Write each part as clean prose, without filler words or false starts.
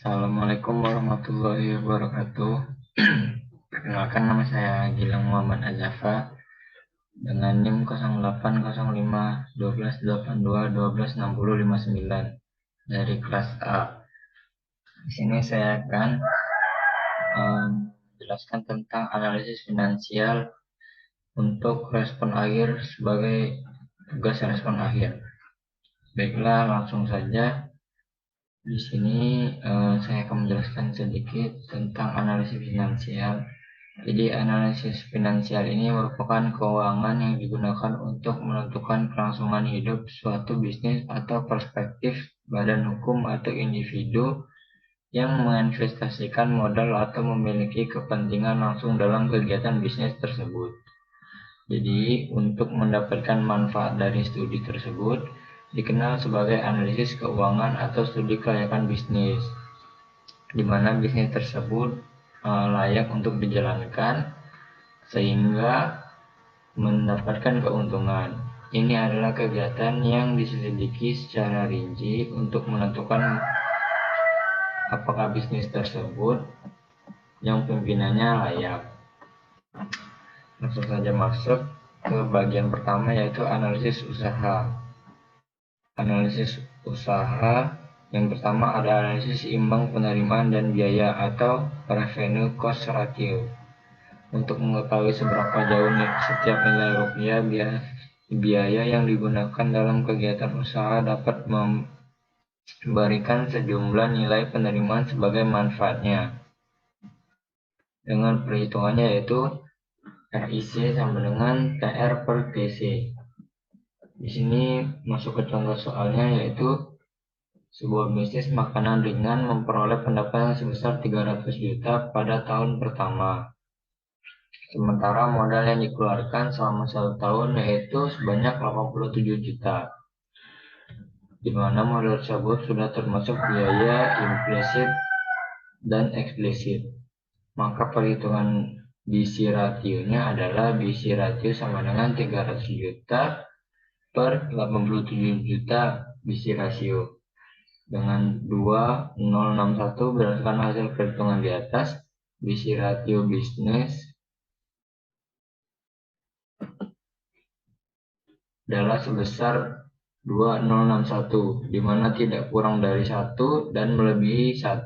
Assalamualaikum warahmatullahi wabarakatuh. Perkenalkan, nama saya Gilang Muhammad Azafa dengan NIM 08121282126059 dari kelas A. Di sini saya akan menjelaskan tentang analisis finansial untuk respon akhir sebagai tugas respon akhir. Baiklah, langsung saja. Di sini saya akan menjelaskan sedikit tentang analisis finansial. Jadi analisis finansial ini merupakan keuangan yang digunakan untuk menentukan kelangsungan hidup suatu bisnis atau perspektif badan hukum atau individu yang menginvestasikan modal atau memiliki kepentingan langsung dalam kegiatan bisnis tersebut. Jadi untuk mendapatkan manfaat dari studi tersebut dikenal sebagai analisis keuangan atau studi kelayakan bisnis, di mana bisnis tersebut layak untuk dijalankan sehingga mendapatkan keuntungan. Ini adalah kegiatan yang diselidiki secara rinci untuk menentukan apakah bisnis tersebut yang pimpinannya layak. Langsung saja masuk ke bagian pertama, yaitu analisis usaha. Analisis usaha yang pertama ada analisis imbang penerimaan dan biaya atau revenue cost ratio. Untuk mengetahui seberapa jauh setiap nilai rupiah biaya yang digunakan dalam kegiatan usaha dapat memberikan sejumlah nilai penerimaan sebagai manfaatnya. Dengan perhitungannya yaitu RIC sama dengan TR per TC. Di sini masuk ke contoh soalnya, yaitu sebuah bisnis makanan ringan memperoleh pendapatan sebesar 300 juta pada tahun pertama. Sementara modal yang dikeluarkan selama 1 tahun yaitu sebanyak 87 juta. Di mana modal tersebut sudah termasuk biaya implisit dan eksplisit. Maka perhitungan BC ratio-nya adalah BC ratio sama dengan 300 juta per 87 juta BC ratio dengan 2061 berdasarkan hasil perhitungan di atas. BC ratio bisnis adalah sebesar 2061, di mana tidak kurang dari 1 dan melebihi 1.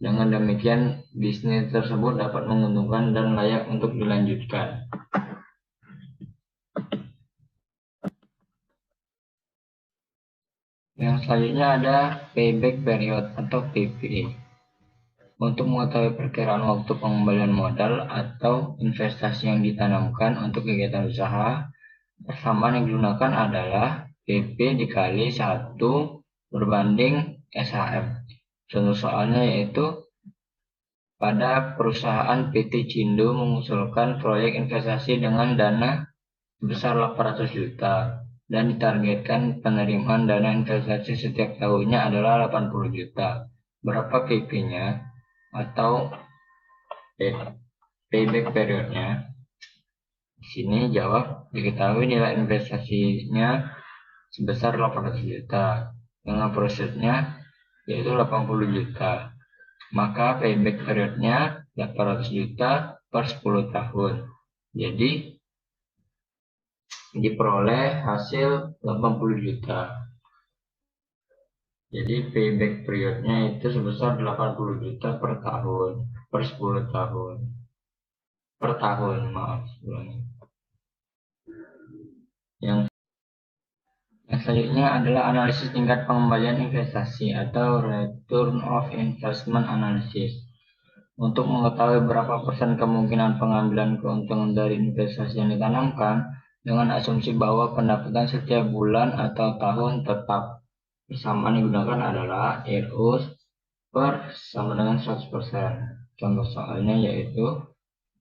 Dengan demikian bisnis tersebut dapat menguntungkan dan layak untuk dilanjutkan. Yang selanjutnya ada payback period atau PPE. Untuk mengetahui perkiraan waktu pengembalian modal atau investasi yang ditanamkan untuk kegiatan usaha, persamaan yang digunakan adalah PP dikali 1 berbanding SHM. Contoh soalnya yaitu pada perusahaan PT Cindo mengusulkan proyek investasi dengan dana sebesar 800 juta dan ditargetkan penerimaan dana investasi setiap tahunnya adalah 80 juta. Berapa PP-nya atau payback periodnya? Di sini jawab, diketahui nilai investasinya sebesar 800 juta dengan prosesnya yaitu 80 juta. Maka payback periodnya 800 juta per 10 tahun. Jadi diperoleh hasil 80 juta. Jadi payback periodnya itu sebesar 80 juta per tahun, per 10 tahun. Per tahun, maaf. Yang selanjutnya adalah analisis tingkat pengembalian investasi atau return of investment analysis. Untuk mengetahui berapa persen kemungkinan pengambilan keuntungan dari investasi yang ditanamkan dengan asumsi bahwa pendapatan setiap bulan atau tahun tetap. Persamaan yang digunakan adalah ROS per sama dengan 100%. Contoh soalnya yaitu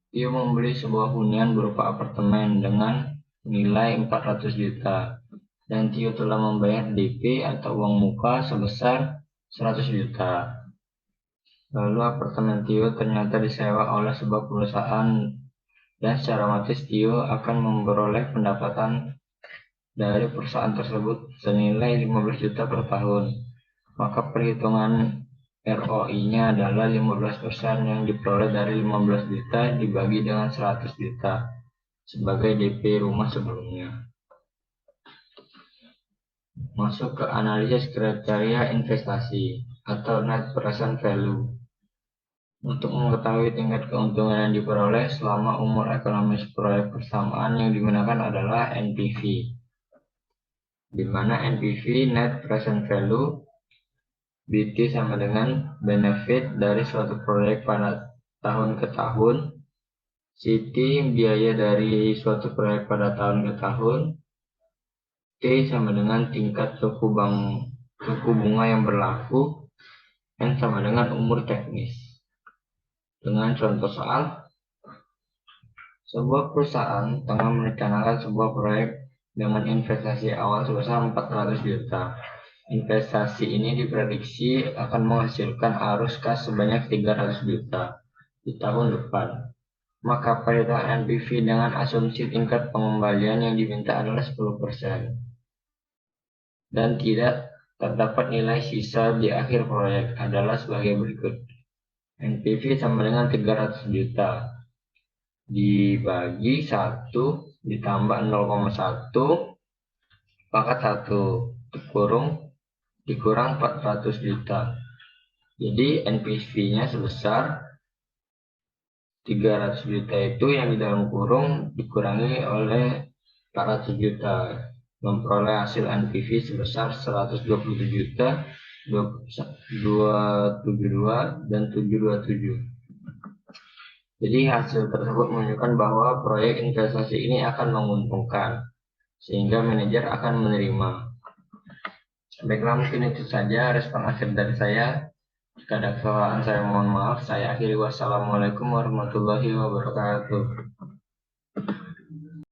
Tio membeli sebuah hunian berupa apartemen dengan nilai 400 juta dan Tio telah membayar DP atau uang muka sebesar 100 juta. Lalu apartemen Tio ternyata disewa oleh sebuah perusahaan dan secara otomatis Tio akan memperoleh pendapatan dari perusahaan tersebut senilai 15 juta per tahun. Maka perhitungan ROI-nya adalah 15% yang diperoleh dari 15 juta dibagi dengan 100 juta sebagai DP rumah sebelumnya. Masuk ke analisis kriteria investasi atau net present value. Untuk mengetahui tingkat keuntungan yang diperoleh selama umur ekonomis proyek persamaan yang digunakan adalah NPV, di mana NPV net present value BT sama dengan benefit dari suatu proyek pada tahun ke tahun, CT biaya dari suatu proyek pada tahun ke tahun, T sama dengan tingkat suku bunga yang berlaku, N sama dengan umur teknis. Dengan contoh soal, sebuah perusahaan tengah merencanakan sebuah proyek dengan investasi awal sebesar 400 juta. Investasi ini diprediksi akan menghasilkan arus kas sebanyak 300 juta di tahun depan. Maka perhitungan NPV dengan asumsi tingkat pengembalian yang diminta adalah 10% dan tidak terdapat nilai sisa di akhir proyek adalah sebagai berikut. NPV sama dengan 300 juta dibagi 1 ditambah 0,1 pangkat 1 dikurang 400 juta. Jadi NPV-nya sebesar 300 juta itu yang di dalam kurung dikurangi oleh 400 juta, memperoleh hasil NPV sebesar 127 juta 272 dan 727. Jadi hasil tersebut menunjukkan bahwa proyek investasi ini akan menguntungkan, sehingga manajer akan menerima. Baiklah, mungkin itu saja respon akhir dari saya. Jika ada kesalahan saya mohon maaf. Saya akhiri, wassalamualaikum warahmatullahi wabarakatuh.